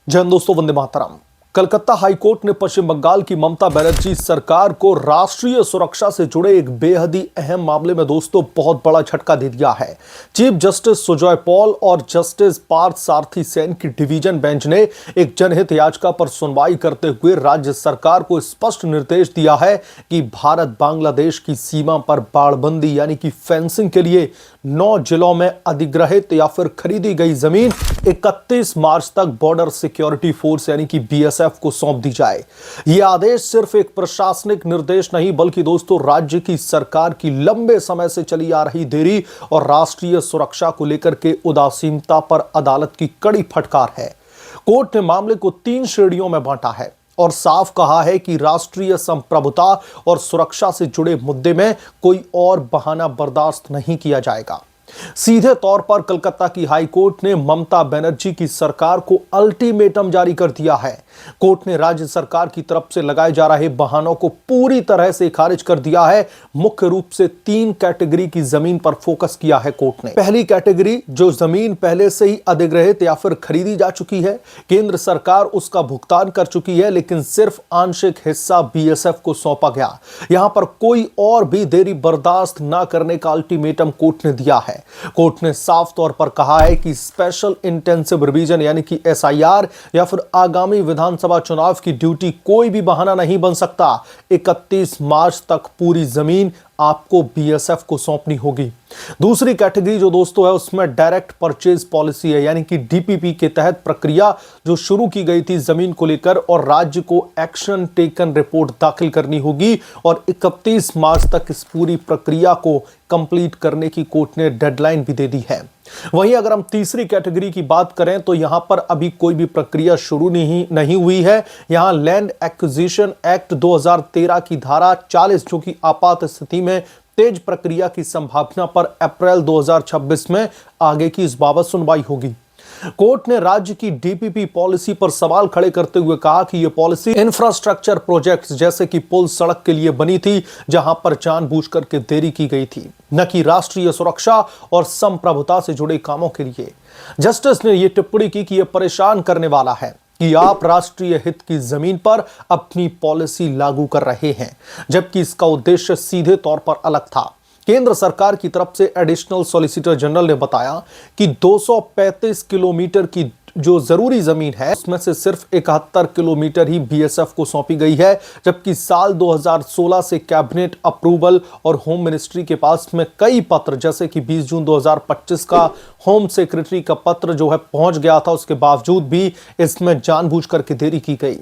जय हिंद दोस्तों, वंदे मातरम। कलकत्ता हाईकोर्ट ने पश्चिम बंगाल की ममता बनर्जी सरकार को राष्ट्रीय सुरक्षा से जुड़े एक बेहद ही अहम मामले में दोस्तों बहुत बड़ा झटका दे दिया है। चीफ जस्टिस सुजय पॉल और जस्टिस पार्थ सारथी सेन की डिवीजन बेंच ने एक जनहित याचिका पर सुनवाई करते हुए राज्य सरकार को स्पष्ट निर्देश दिया है कि भारत बांग्लादेश की सीमा पर बाड़बंदी यानी कि फेंसिंग के लिए 9 जिलों में अधिग्रहित या फिर खरीदी गई जमीन 31 मार्च तक बॉर्डर सिक्योरिटी फोर्स यानी कि बीएसएफ को सौंप दी जाए। यह आदेश सिर्फ एक प्रशासनिक निर्देश नहीं बल्कि दोस्तों राज्य की सरकार की लंबे समय से चली आ रही देरी और राष्ट्रीय सुरक्षा को लेकर के उदासीनता पर अदालत की कड़ी फटकार है। कोर्ट ने मामले को 3 श्रेणियों में बांटा है और साफ कहा है कि राष्ट्रीय संप्रभुता और सुरक्षा से जुड़े मुद्दे में कोई और बहाना बर्दाश्त नहीं किया जाएगा। सीधे तौर पर कलकत्ता की हाई कोर्ट ने ममता बनर्जी की सरकार को अल्टीमेटम जारी कर दिया है। कोर्ट ने राज्य सरकार की तरफ से लगाए जा रहे बहानों को पूरी तरह से खारिज कर दिया है। मुख्य रूप से 3 कैटेगरी की जमीन पर फोकस किया है कोर्ट ने। पहली कैटेगरी, जो जमीन पहले से ही अधिग्रहित या फिर खरीदी जा चुकी है, केंद्र सरकार उसका भुगतान कर चुकी है लेकिन सिर्फ आंशिक हिस्सा बीएसएफ को सौंपा गया। यहां पर कोई और भी देरी बर्दाश्त ना करने का अल्टीमेटम कोर्ट ने दिया है। कोर्ट ने साफ तौर पर कहा है कि स्पेशल इंटेंसिव रिवीजन यानी कि एसआईआर या फिर आगामी विधानसभा चुनाव की ड्यूटी कोई भी बहाना नहीं बन सकता। 31 मार्च तक पूरी जमीन आपको बीएसएफ को सौंपनी होगी। दूसरी कैटेगरी जो दोस्तों है उसमें डायरेक्ट परचेज पॉलिसी है यानी कि डीपीपी के तहत प्रक्रिया जो शुरू की गई थी जमीन को लेकर और राज्य को एक्शन टेकन रिपोर्ट दाखिल करनी होगी और 31 मार्च तक इस पूरी प्रक्रिया को कंप्लीट करने की कोर्ट ने डेडलाइन भी दे दी है। वहीं अगर हम तीसरी कैटेगरी की बात करें तो यहां पर अभी कोई भी प्रक्रिया शुरू नहीं हुई है। यहां लैंड एक्विजिशन एक्ट 2013 की धारा 40 जो कि आपात स्थिति में तेज प्रक्रिया की संभावना पर अप्रैल 2026 में आगे की इस बाबत सुनवाई होगी। कोर्ट ने राज्य की डीपीपी पॉलिसी पर सवाल खड़े करते हुए कहा कि यह पॉलिसी इंफ्रास्ट्रक्चर प्रोजेक्ट्स जैसे कि पुल सड़क के लिए बनी थी जहां पर जानबूझकर के देरी की गई थी, न कि राष्ट्रीय सुरक्षा और संप्रभुता से जुड़े कामों के लिए। जस्टिस ने यह टिप्पणी की कि यह परेशान करने वाला है कि आप राष्ट्रीय हित की जमीन पर अपनी पॉलिसी लागू कर रहे हैं जबकि इसका उद्देश्य सीधे तौर पर अलग था। केंद्र सरकार की तरफ से एडिशनल सॉलिसिटर जनरल ने बताया कि 235 किलोमीटर की जो जरूरी जमीन है उसमें से सिर्फ 71 किलोमीटर ही बीएसएफ को सौंपी गई है, जबकि साल 2016 से कैबिनेट अप्रूवल और होम मिनिस्ट्री के पास में कई पत्र जैसे कि 20 जून 2025 का होम सेक्रेटरी का पत्र जो है पहुंच गया था, उसके बावजूद भी इसमें जानबूझकर के देरी की गई।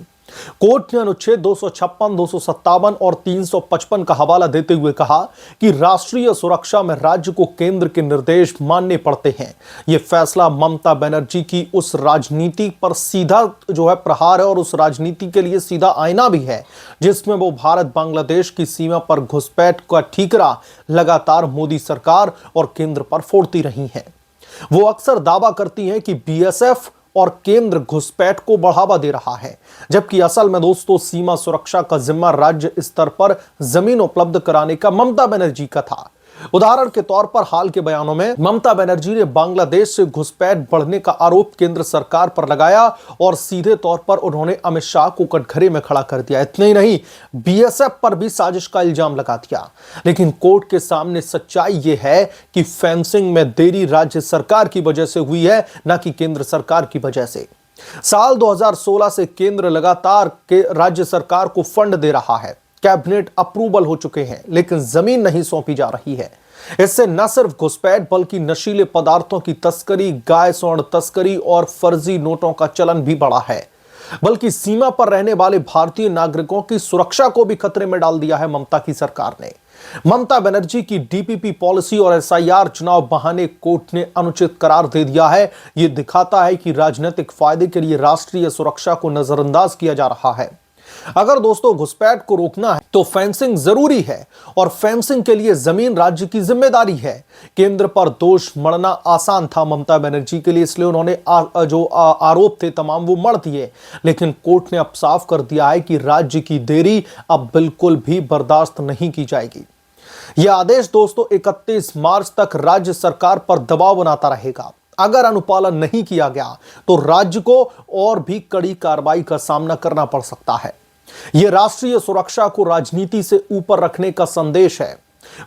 कोर्ट ने अनुच्छेद 256, 257 और 355 का हवाला देते हुए कहा कि राष्ट्रीय सुरक्षा में राज्य को केंद्र के निर्देश मानने पड़ते हैं। यह फैसला ममता बनर्जी की उस राजनीति पर सीधा जो है प्रहार है और उस राजनीति के लिए सीधा आईना भी है जिसमें वो भारत बांग्लादेश की सीमा पर घुसपैठ का ठीकरा लगातार मोदी सरकार और केंद्र पर फोड़ती रही है। वो अक्सर दावा करती हैं कि बीएसएफ और केंद्र घुसपैठ को बढ़ावा दे रहा है, जबकि असल में दोस्तों सीमा सुरक्षा का जिम्मा राज्य स्तर पर जमीन उपलब्ध कराने का ममता बनर्जी का था। उदाहरण के तौर पर हाल के बयानों में ममता बनर्जी ने बांग्लादेश से घुसपैठ बढ़ने का आरोप केंद्र सरकार पर लगाया और सीधे तौर पर उन्होंने अमित शाह को कटघरे में खड़ा कर दिया। इतना ही नहीं, बीएसएफ पर भी साजिश का इल्जाम लगा दिया। लेकिन कोर्ट के सामने सच्चाई यह है कि फेंसिंग में देरी राज्य सरकार की वजह से हुई है, न कि केंद्र सरकार की वजह से। साल 2016 से केंद्र लगातार के राज्य सरकार को फंड दे रहा है, कैबिनेट अप्रूवल हो चुके हैं लेकिन जमीन नहीं सौंपी जा रही है। इससे न सिर्फ घुसपैठ बल्कि नशीले पदार्थों की तस्करी, गाय स्वर्ण तस्करी और फर्जी नोटों का चलन भी बढ़ा है, बल्कि सीमा पर रहने वाले भारतीय नागरिकों की सुरक्षा को भी खतरे में डाल दिया है ममता की सरकार ने। ममता बनर्जी की डीपीपी पॉलिसी और एसआईआर चुनाव बहाने कोर्ट ने अनुचित करार दे दिया है। यह दिखाता है कि राजनीतिक फायदे के लिए राष्ट्रीय सुरक्षा को नजरअंदाज किया जा रहा है। अगर दोस्तों घुसपैठ को रोकना है तो फेंसिंग जरूरी है और फेंसिंग के लिए जमीन राज्य की जिम्मेदारी है। केंद्र पर दोष मढ़ना आसान था ममता बनर्जी के लिए, इसलिए उन्होंने जो आरोप थे तमाम वो मढ़ दिए। लेकिन कोर्ट ने अब साफ कर दिया है कि राज्य की देरी अब बिल्कुल भी बर्दाश्त नहीं की जाएगी। यह आदेश दोस्तों 31 मार्च तक राज्य सरकार पर दबाव बनाता रहेगा। अगर अनुपालन नहीं किया गया तो राज्य को और भी कड़ी कार्रवाई का सामना करना पड़ सकता है। यह राष्ट्रीय सुरक्षा को राजनीति से ऊपर रखने का संदेश है।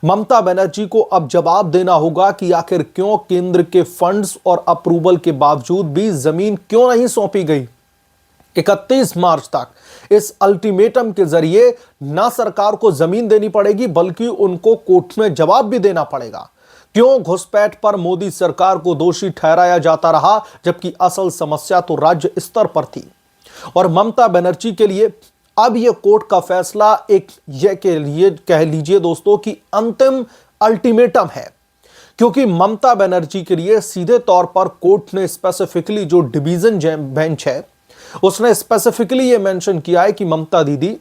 ममता बनर्जी को अब जवाब देना होगा कि आखिर क्यों केंद्र के फंड्स और अप्रूवल के बावजूद भी जमीन क्यों नहीं सौंपी गई। 31 मार्च तक इस अल्टीमेटम के जरिए न सरकार को जमीन देनी पड़ेगी बल्कि उनको कोर्ट में जवाब भी देना पड़ेगा। क्यों घुसपैठ पर मोदी सरकार को दोषी ठहराया जाता रहा जबकि असल समस्या तो राज्य स्तर पर थी। और ममता बनर्जी के लिए अब यह कोर्ट का फैसला एक यह के लिए कह लीजिए दोस्तों कि अंतिम अल्टीमेटम है, क्योंकि ममता बनर्जी के लिए सीधे तौर पर कोर्ट ने स्पेसिफिकली जो डिवीजन बेंच है उसने स्पेसिफिकली यह मेंशन किया है कि ममता दीदी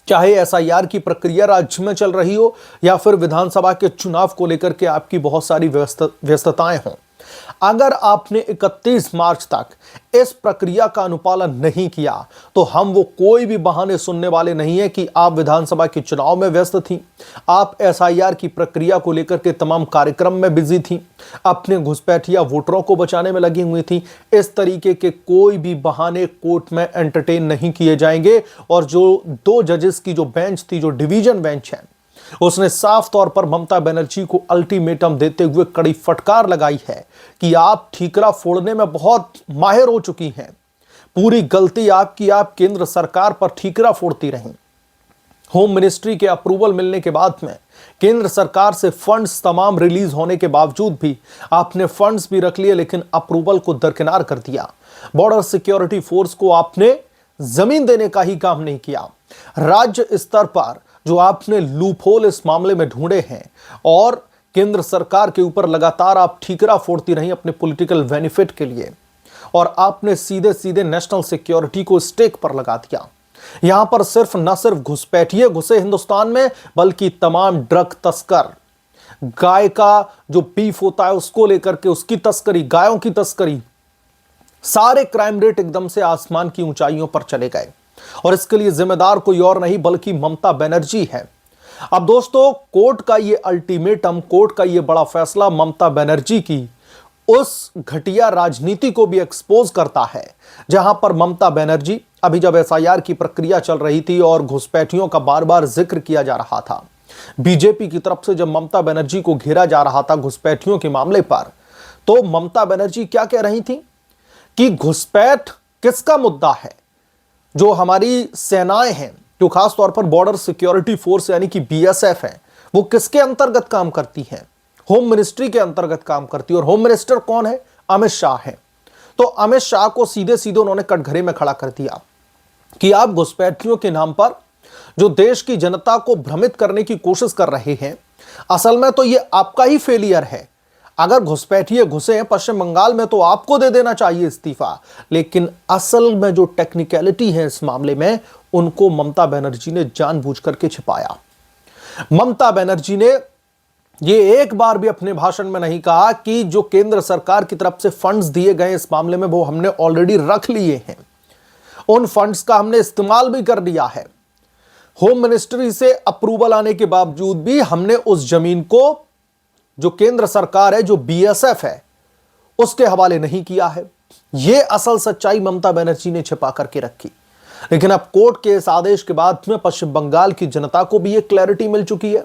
चाहे एसआईआर की प्रक्रिया राज्य में चल रही हो या फिर विधानसभा के चुनाव को लेकर के आपकी बहुत सारी व्यस्तताएं हों, अगर आपने 31 मार्च तक इस प्रक्रिया का अनुपालन नहीं किया तो हम वो कोई भी बहाने सुनने वाले नहीं है कि आप विधानसभा के चुनाव में व्यस्त थी, आप एसआईआर की प्रक्रिया को लेकर के तमाम कार्यक्रम में बिजी थी, अपने घुसपैठिया वोटरों को बचाने में लगी हुई थी। इस तरीके के कोई भी बहाने कोर्ट में एंटरटेन नहीं किए जाएंगे। और जो 2 जजेस की जो बेंच थी, जो डिवीजन बेंच है, उसने साफ तौर पर ममता बनर्जी को अल्टीमेटम देते हुए कड़ी फटकार लगाई है कि आप ठीकरा फोड़ने में बहुत माहिर हो चुकी हैं। पूरी गलती आपकी, आप केंद्र सरकार पर ठीकरा फोड़ती रहीं। होम मिनिस्ट्री के अप्रूवल मिलने के बाद में केंद्र सरकार से फंड्स तमाम रिलीज होने के बावजूद भी आपने फंड्स भी रख लिए लेकिन अप्रूवल को दरकिनार कर दिया। बॉर्डर सिक्योरिटी फोर्स को आपने जमीन देने का ही काम नहीं किया। राज्य स्तर पर जो आपने लूपहोल इस मामले में ढूंढे हैं और केंद्र सरकार के ऊपर लगातार आप ठीकरा फोड़ती रही अपने पॉलिटिकल बेनिफिट के लिए, और आपने सीधे सीधे नेशनल सिक्योरिटी को स्टेक पर लगा दिया। यहां पर न सिर्फ घुसपैठिए घुसे हिंदुस्तान में बल्कि तमाम ड्रग तस्कर, गाय का जो बीफ होता है उसको लेकर के उसकी तस्करी, गायों की तस्करी, सारे क्राइम रेट एकदम से आसमान की ऊंचाइयों पर चले गए। और इसके लिए जिम्मेदार कोई और नहीं बल्कि ममता बनर्जी है। अब दोस्तों, कोर्ट का ये अल्टीमेटम, कोर्ट का ये बड़ा फैसला ममता बनर्जी की उस घटिया राजनीति को भी एक्सपोज करता है जहां पर ममता बनर्जी अभी जब एसआईआर की प्रक्रिया चल रही थी और घुसपैठियों का बार बार जिक्र किया जा रहा था, बीजेपी की तरफ से जब ममता बनर्जी को घेरा जा रहा था घुसपैठियों के मामले पर, तो ममता बनर्जी क्या कह रही थी कि घुसपैठ किसका मुद्दा है। जो हमारी सेनाएं हैं, जो खास तौर पर बॉर्डर सिक्योरिटी फोर्स यानी कि बीएसएफ है, वो किसके अंतर्गत काम करती है? होम मिनिस्ट्री के अंतर्गत काम करती है। और होम मिनिस्टर कौन है? अमित शाह है। तो अमित शाह को सीधे सीधे उन्होंने कटघरे में खड़ा कर दिया कि आप घुसपैठियों के नाम पर जो देश की जनता को भ्रमित करने की कोशिश कर रहे हैं, असल में तो ये आपका ही फेलियर है। अगर घुसपैठिए घुसे हैं पश्चिम बंगाल में तो आपको दे देना चाहिए इस्तीफा, लेकिन असल में जो टेक्निकलिटी है इस मामले में उनको ममता बनर्जी ने जानबूझ करके छिपाया। ममता बनर्जी ने ये एक बार भी अपने भाषण में नहीं कहा कि जो केंद्र सरकार की तरफ से फंड्स दिए गए इस मामले में वो हमने ऑलरेडी रख लिए हैं, उन फंड्स का हमने इस्तेमाल भी कर दिया है। होम मिनिस्ट्री से अप्रूवल आने के बावजूद भी हमने उस जमीन को जो केंद्र सरकार है, जो बीएसएफ है, उसके हवाले नहीं किया है। यह असल सच्चाई ममता बनर्जी ने छिपा करके रखी। लेकिन अब कोर्ट के इस आदेश के बाद में पश्चिम बंगाल की जनता को भी यह क्लैरिटी मिल चुकी है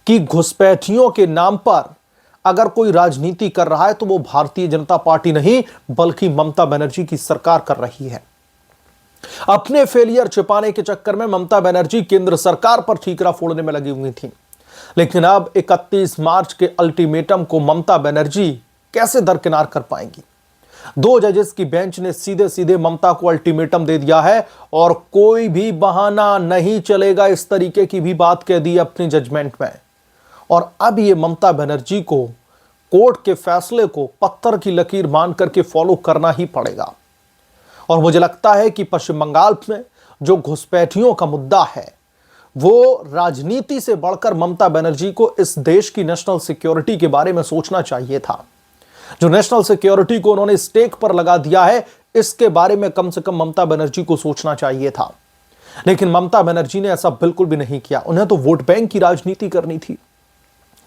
कि घुसपैठियों के नाम पर अगर कोई राजनीति कर रहा है तो वो भारतीय जनता पार्टी नहीं बल्कि ममता बनर्जी की सरकार कर रही है। अपने फेलियर छिपाने के चक्कर में ममता बनर्जी केंद्र सरकार पर ठीकरा फोड़ने में लगी हुई थी। लेकिन अब 31 मार्च के अल्टीमेटम को ममता बनर्जी कैसे दरकिनार कर पाएंगी? 2 जजेस की बेंच ने सीधे सीधे ममता को अल्टीमेटम दे दिया है और कोई भी बहाना नहीं चलेगा, इस तरीके की भी बात कह दी अपने जजमेंट में। और अब ये ममता बनर्जी को कोर्ट के फैसले को पत्थर की लकीर मान करके फॉलो करना ही पड़ेगा। और मुझे लगता है कि पश्चिम बंगाल में जो घुसपैठियों का मुद्दा है वो राजनीति से बढ़कर ममता बनर्जी को इस देश की नेशनल सिक्योरिटी के बारे में सोचना चाहिए था। जो नेशनल सिक्योरिटी को उन्होंने स्टेक पर लगा दिया है, इसके बारे में कम से कम ममता बनर्जी को सोचना चाहिए था। लेकिन ममता बनर्जी ने ऐसा बिल्कुल भी नहीं किया। उन्हें तो वोट बैंक की राजनीति करनी थी।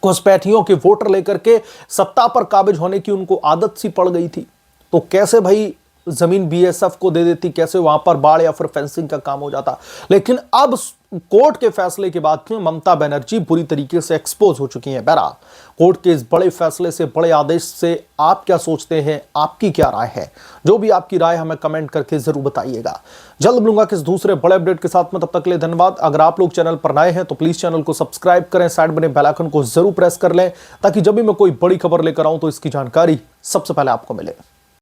घुसपैठियों के वोटर लेकर के सत्ता पर काबिज होने की उनको आदत सी पड़ गई थी। तो कैसे भाई जमीन बीएसएफ को दे देती, कैसे वहां पर बाड़ या फिर फेंसिंग का काम हो जाता। लेकिन अब कोर्ट के फैसले के बाद में ममता बनर्जी बुरी तरीके से एक्सपोज हो चुकी हैं। बहरहाल कोर्ट के इस बड़े फैसले से, बड़े आदेश से आप क्या सोचते हैं, आपकी क्या राय है? जो भी आपकी राय हमें कमेंट करके जरूर बताइएगा। जल्द मिलूंगा किस दूसरे बड़े अपडेट के साथ में, तब तक के लिए धन्यवाद। अगर आप लोग चैनल पर नए हैं तो प्लीज चैनल को सब्सक्राइब करें, साइड बने बेल आइकन को जरूर प्रेस कर लें, ताकि जब भी मैं कोई बड़ी खबर लेकर आऊं तो इसकी जानकारी सबसे पहले आपको मिले।